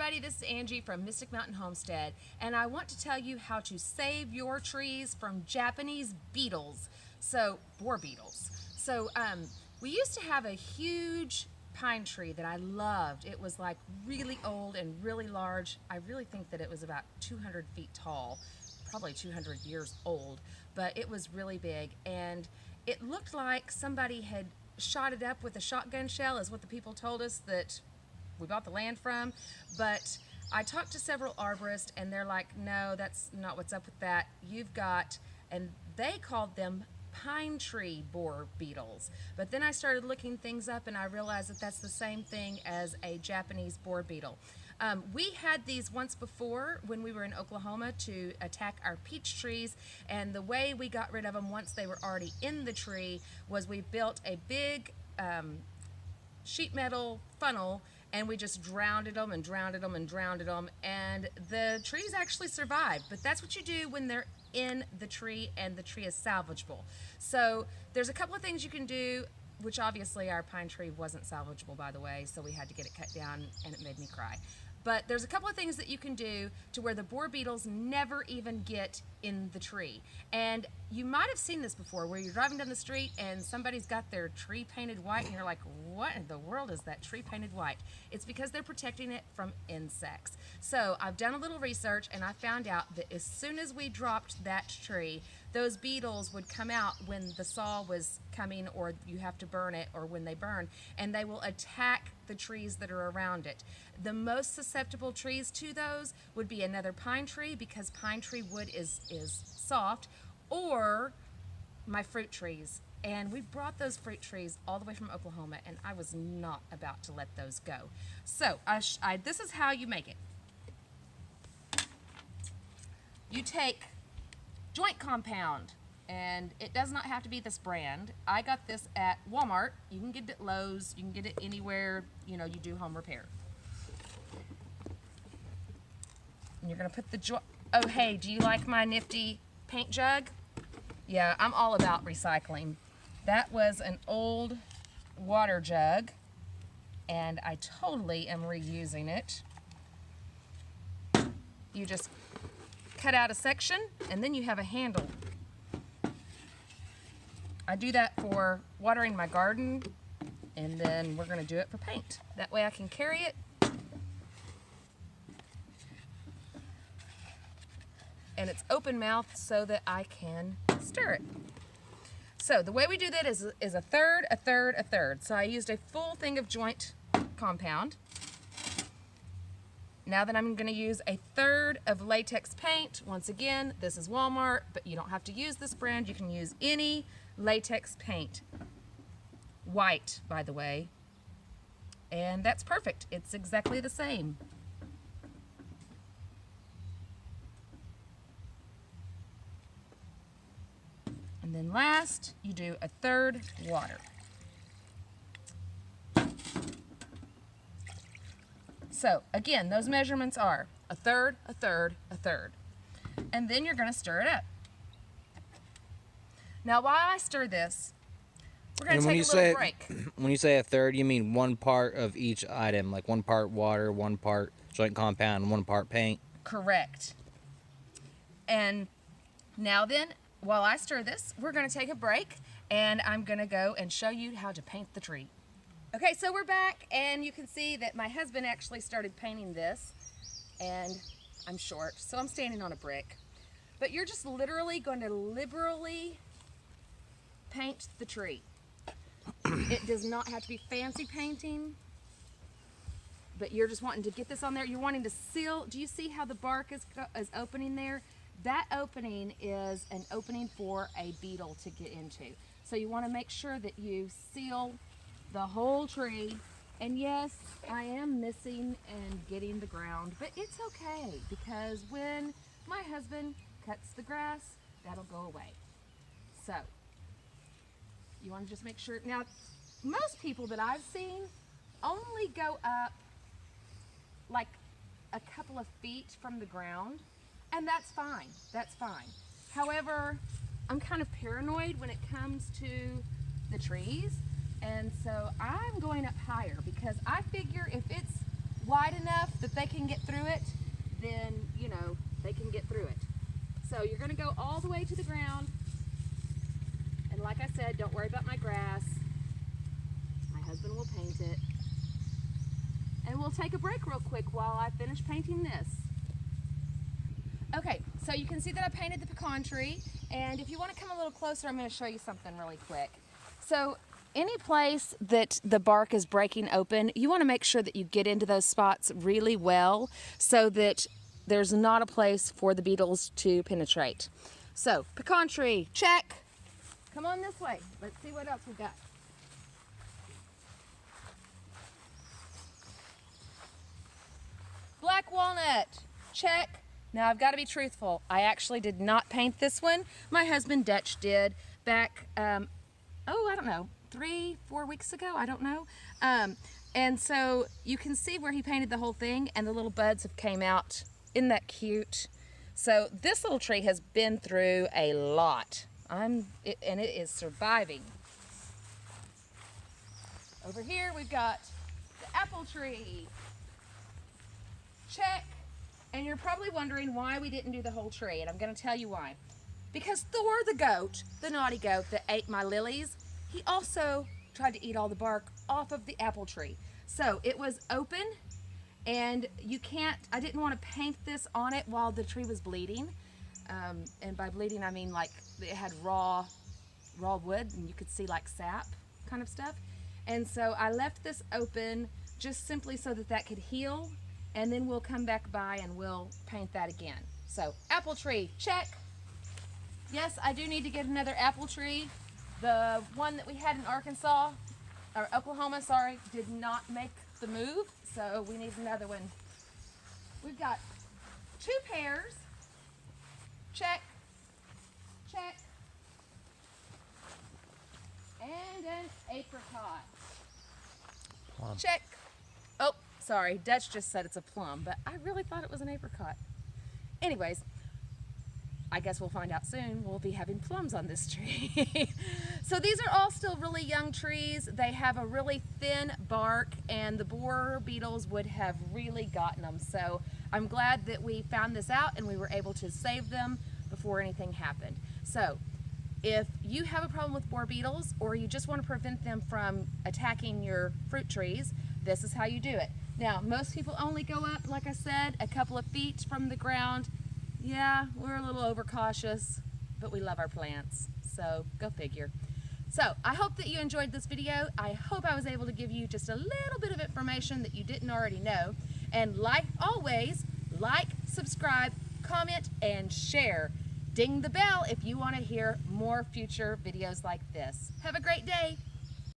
everybody, this is Angie from Mystic Mountain Homestead, and I want to tell you how to save your trees from Japanese beetles, boar beetles. We used to have a huge pine tree that I loved. It was like really old and really large. I really think that it was about 200 feet tall, probably 200 years old, but it was really big, and it looked like somebody had shot it up with a shotgun shell, is what the people told us that we bought the land from. But I talked to several arborists, and they're like, no, that's not what's up with that. You've got, and they called them pine tree boar beetles. But then I started looking things up, and I realized that that's the same thing as a Japanese boar beetle. We had these once before when we were in Oklahoma to attack our peach trees, and the way we got rid of them once they were already in the tree was we built a big sheet metal funnel, and we just drowned them and drowned them and drowned them, and the trees actually survived. But that's what you do when they're in the tree and the tree is salvageable. So there's a couple of things you can do, which obviously our pine tree wasn't salvageable, by the way, so we had to get it cut down, and it made me cry. But there's a couple of things that you can do to where the boar beetles never even get in the tree. And you might have seen this before, where you're driving down the street and somebody's got their tree painted white, and you're like, what in the world is that tree painted white? It's because they're protecting it from insects. So I've done a little research, and I found out that as soon as we dropped that tree, those beetles would come out when the saw was coming, or you have to burn it, or when they burn, and they will attack the trees that are around it. The most susceptible trees to those would be another pine tree, because pine tree wood is soft, or my fruit trees. And we brought those fruit trees all the way from Oklahoma, and I was not about to let those go. So this is how you make it. You take joint compound, and it does not have to be this brand. I got this at Walmart. You can get it at Lowe's. You can get it anywhere, you do home repair. And you're gonna put the oh, hey, do you like my nifty paint jug? Yeah, I'm all about recycling. That was an old water jug, and I totally am reusing it. You just cut out a section, and then you have a handle. I do that for watering my garden, and then we're gonna do it for paint. That way I can carry it. And it's open mouth so that I can stir it. So the way we do that is a third, a third, a third. So I used a full thing of joint compound. Now that I'm gonna use a third of latex paint. Once again, this is Walmart, but you don't have to use this brand. You can use any latex paint. White, by the way. And that's perfect. It's exactly the same. And then last, you do a third water. So again, those measurements are a third, a third, a third. And then you're gonna stir it up. Now while I stir this, we're gonna take a little break. When you say a third, you mean one part of each item, like one part water, one part joint compound, one part paint? Correct. And now then, while I stir this, we're gonna take a break, and I'm gonna go and show you how to paint the tree. Okay, so we're back, and you can see that my husband actually started painting this, and I'm short, so I'm standing on a brick. But you're just literally going to liberally paint the tree. It does not have to be fancy painting, but you're just wanting to get this on there. You're wanting to seal. Do you see how the bark is opening there? That opening is an opening for a beetle to get into. So you want to make sure that you seal the whole tree. And yes, I am missing and getting the ground, but it's okay, because when my husband cuts the grass, that'll go away. So you want to just make sure. Now, most people that I've seen only go up like a couple of feet from the ground. And that's fine, that's fine. However, I'm kind of paranoid when it comes to the trees, and so I'm going up higher, because I figure if it's wide enough that they they can get through it, then, you know, they can get through it. So you're gonna go all the way to the ground. And like I said, don't worry about my grass. My husband will paint it. And we'll take a break real quick while I finish painting this. Okay, so you can see that I painted the pecan tree. And if you want to come a little closer, I'm going to show you something really quick. So any place that the bark is breaking open, you want to make sure that you get into those spots really well so that there's not a place for the beetles to penetrate. So, pecan tree, check. Come on this way. Let's see what else we got. Black walnut, check. Now I've got to be truthful. I actually did not paint this one. My husband Dutch did back, I don't know, 3-4 weeks ago, I don't know. And so you can see where he painted the whole thing and the little buds have came out. Isn't that cute? So this little tree has been through a lot. And it is surviving. Over here we've got the apple tree. Check. And you're probably wondering why we didn't do the whole tree, and I'm going to tell you why. Because Thor the goat, the naughty goat that ate my lilies, he also tried to eat all the bark off of the apple tree. So it was open, and I didn't want to paint this on it while the tree was bleeding. And by bleeding, I mean like it had raw wood, and you could see like sap kind of stuff. And so I left this open just simply so that could heal. And then we'll come back by and we'll paint that again. So, apple tree, check. Yes, I do need to get another apple tree. The one that we had in Oklahoma, sorry, did not make the move. So we need another one. We've got 2 pears. Check, check. And an apricot. Plum. Check. Oh, sorry, Dutch just said it's a plum, but I really thought it was an apricot. Anyways, I guess we'll find out soon. We'll be having plums on this tree. So these are all still really young trees. They have a really thin bark, and the borer beetles would have really gotten them. So I'm glad that we found this out and we were able to save them before anything happened. So if you have a problem with borer beetles, or you just want to prevent them from attacking your fruit trees, this is how you do it. Now, most people only go up, like I said, a couple of feet from the ground. Yeah, we're a little overcautious, but we love our plants, so go figure. So, I hope that you enjoyed this video. I hope I was able to give you just a little bit of information that you didn't already know. And like always, like, subscribe, comment, and share. Ding the bell if you want to hear more future videos like this. Have a great day.